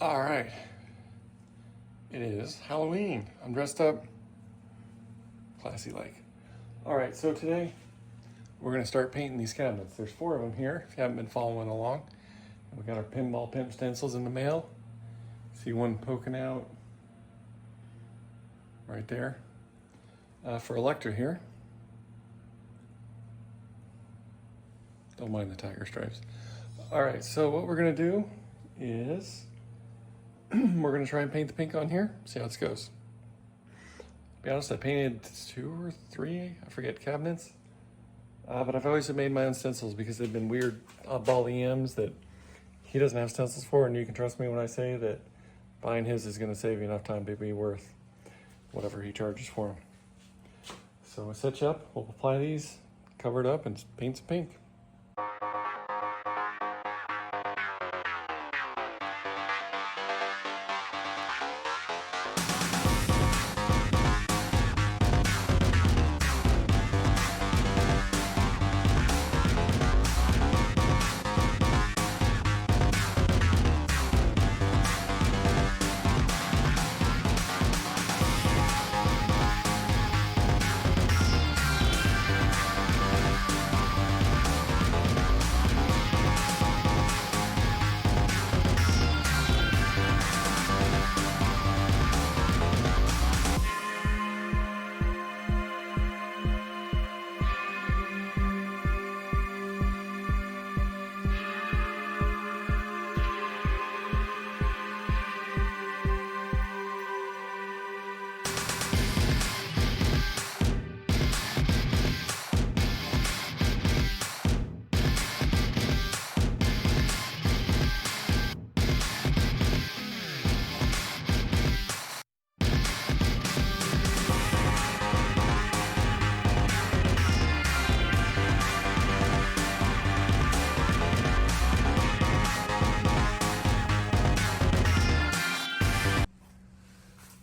All right, it is Halloween. I'm dressed up, classy like. All right, so today we're gonna start painting these cabinets. There's 4 of them here, if you haven't been following along. We got our pinball pimp stencils in the mail. See one poking out right there for Elektra here. Don't mind the tiger stripes. All right, so what we're gonna do is we're gonna try and paint the pink on here, see how this goes. To be honest, I painted 2 or 3, I forget, cabinets. But I've always made my own stencils because they've been weird oddball EMs that he doesn't have stencils for, and you can trust me when I say that buying his is gonna save you enough time to be worth whatever he charges for them. So we'll set you up, we'll apply these, cover it up, and paint some pink.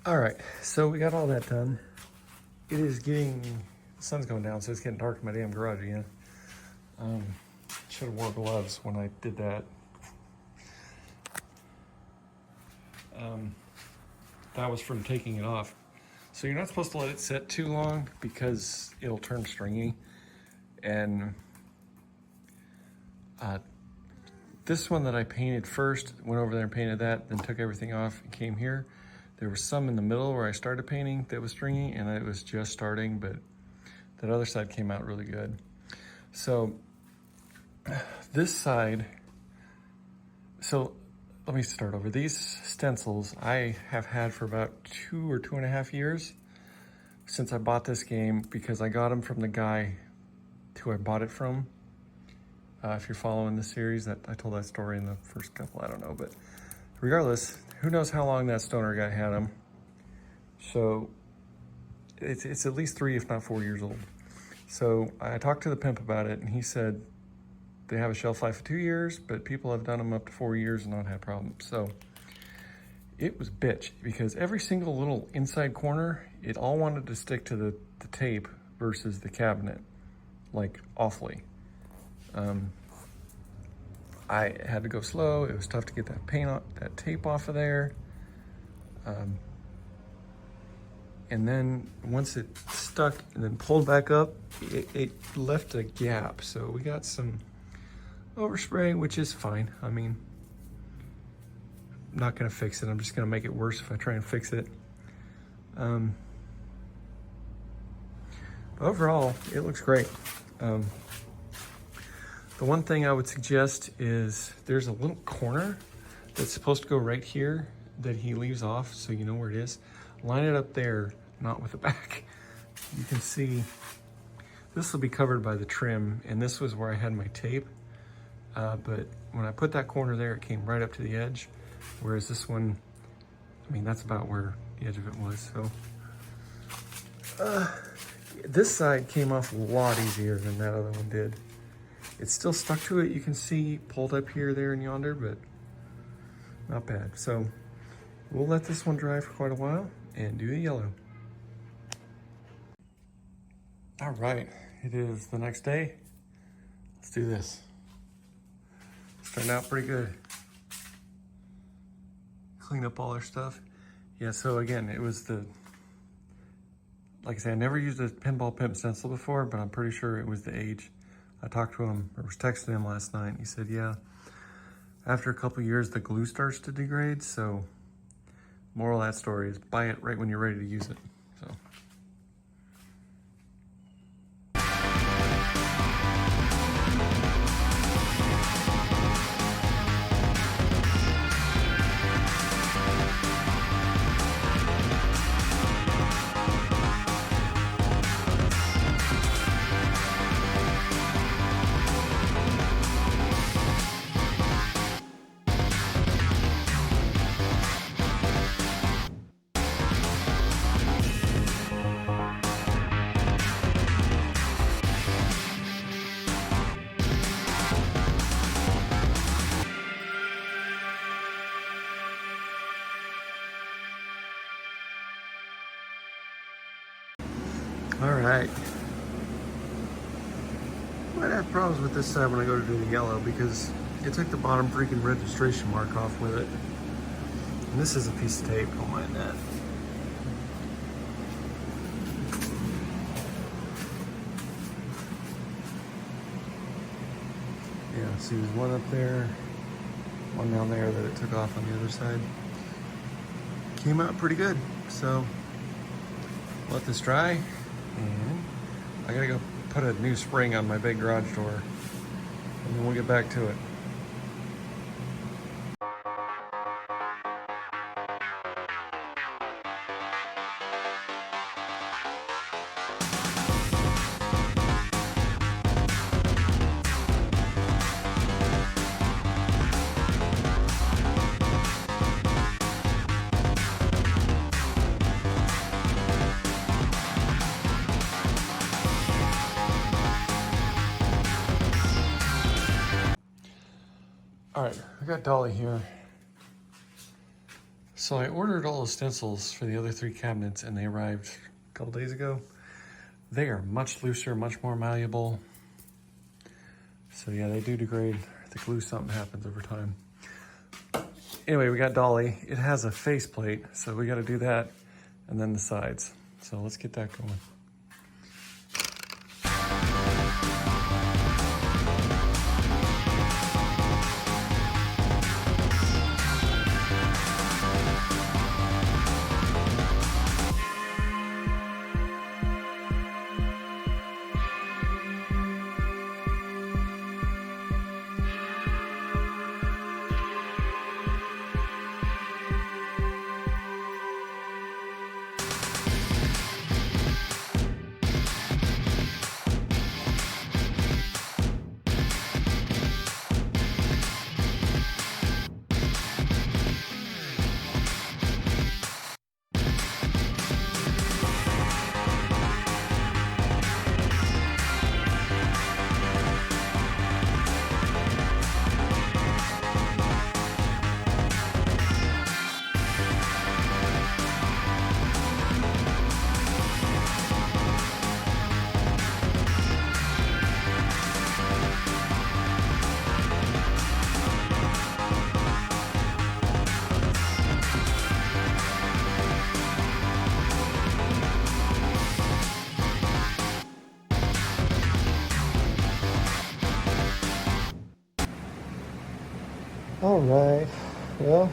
All right, so we got all that done. It is getting, the sun's going down, so it's getting dark in my damn garage again. Should have wore gloves when I did that. That was from taking it off. So you're not supposed to let it set too long because it'll turn stringy. And this one that I painted first, went over there and painted that, then took everything off and came here. There was some in the middle where I started painting that was stringy, and it was just starting, but that other side came out really good. So this side, so let me start over. These stencils I have had for about 2 or 2.5 years since I bought this game, because I got them from the guy who I bought it from. If you're following the series, that I told that story in the first couple, I don't know, but regardless, who knows how long that stoner guy had them. So it's at least 3, if not 4 years old. So I talked to the pimp about it, and he said they have a shelf life of 2 years, but people have done them up to 4 years and not had problems. So it was bitch, because every single little inside corner, it all wanted to stick to the tape versus the cabinet, like awfully. I had to go slow. It was tough to get that paint off, that tape off of there. And then once it stuck and then pulled back up, it left a gap. So we got some overspray, which is fine. I mean, I'm not gonna fix it. I'm just gonna make it worse if I try and fix it. Overall, it looks great. The one thing I would suggest is there's a little corner that's supposed to go right here that he leaves off, so you know where it is. Line it up there, not with the back. You can see this will be covered by the trim, and this was where I had my tape. But when I put that corner there, it came right up to the edge, whereas this one, I mean, that's about where the edge of it was. So this side came off a lot easier than that other one did. It's still stuck to it. You can see pulled up here, there, and yonder, but not bad. So we'll let this one dry for quite a while and do the yellow. All right, it is the next day. Let's do this. It's turned out pretty good. clean up all our stuff. Yeah, so again, it was the, like I said, I never used a Pinball Pimp stencil before, but I'm pretty sure it was the age. I talked to him, or was texting him last night. He said, yeah, after a couple years, the glue starts to degrade. So moral of that story is buy it right when you're ready to use it. So. All right. Might have problems with this side when I go to do the yellow because it took the bottom freaking registration mark off with it. And this is a piece of tape, don't mind that. Yeah, see there's one up there, one down there that it took off on the other side. Came out pretty good, so let this dry. And I gotta go put a new spring on my big garage door, and then we'll get back to it. All right, I got Dolly here. So I ordered all the stencils for the other 3 cabinets and they arrived a couple days ago. They are much looser, much more malleable. So yeah, they do degrade. The glue, something happens over time. Anyway, we got Dolly. It has a faceplate, so we gotta do that and then the sides. So let's get that going. All right, well,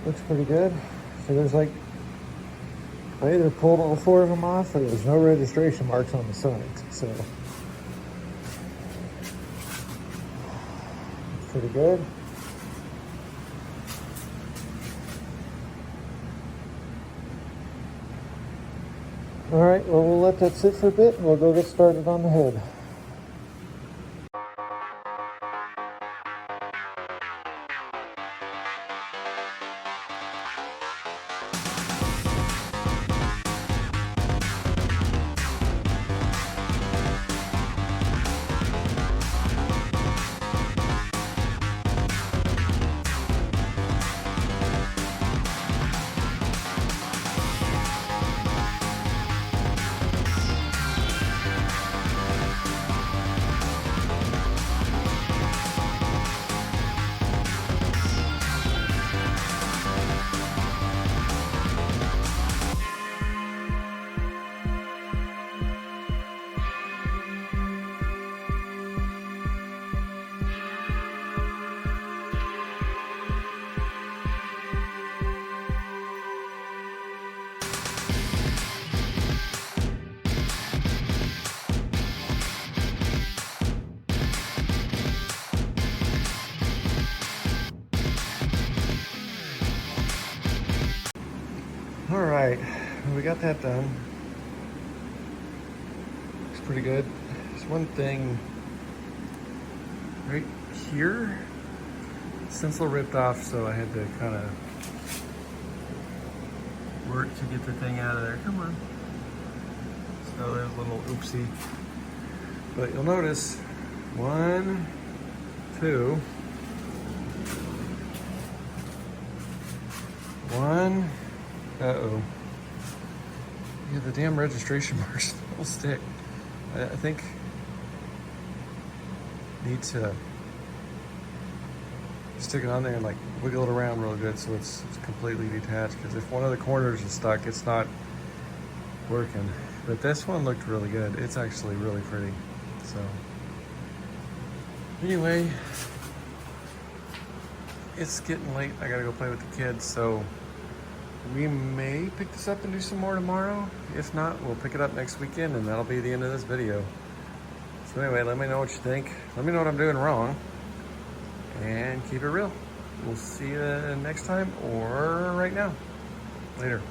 looks pretty good. So there's like, I either pulled all 4 of them off or there's no registration marks on the sides, so. Pretty good. All right, well, we'll let that sit for a bit and we'll go get started on the head. All right, we got that done. Looks pretty good. There's one thing right here. Stencil ripped off, so I had to kind of work to get the thing out of there. Come on. So there's a little oopsie. But you'll notice 1, 2, 1. Uh-oh. Yeah, the damn registration marks will stick. I think need to stick it on there and like wiggle it around real good so it's completely detached, because if one of the corners is stuck, it's not working. But this one looked really good. It's actually really pretty. So anyway, it's getting late. I gotta go play with the kids, so we may pick this up and do some more tomorrow. If not, we'll pick it up next weekend, and that'll be the end of this video. So anyway, let me know what you think. Let me know what I'm doing wrong, and keep it real. We'll see you next time or right now. Later.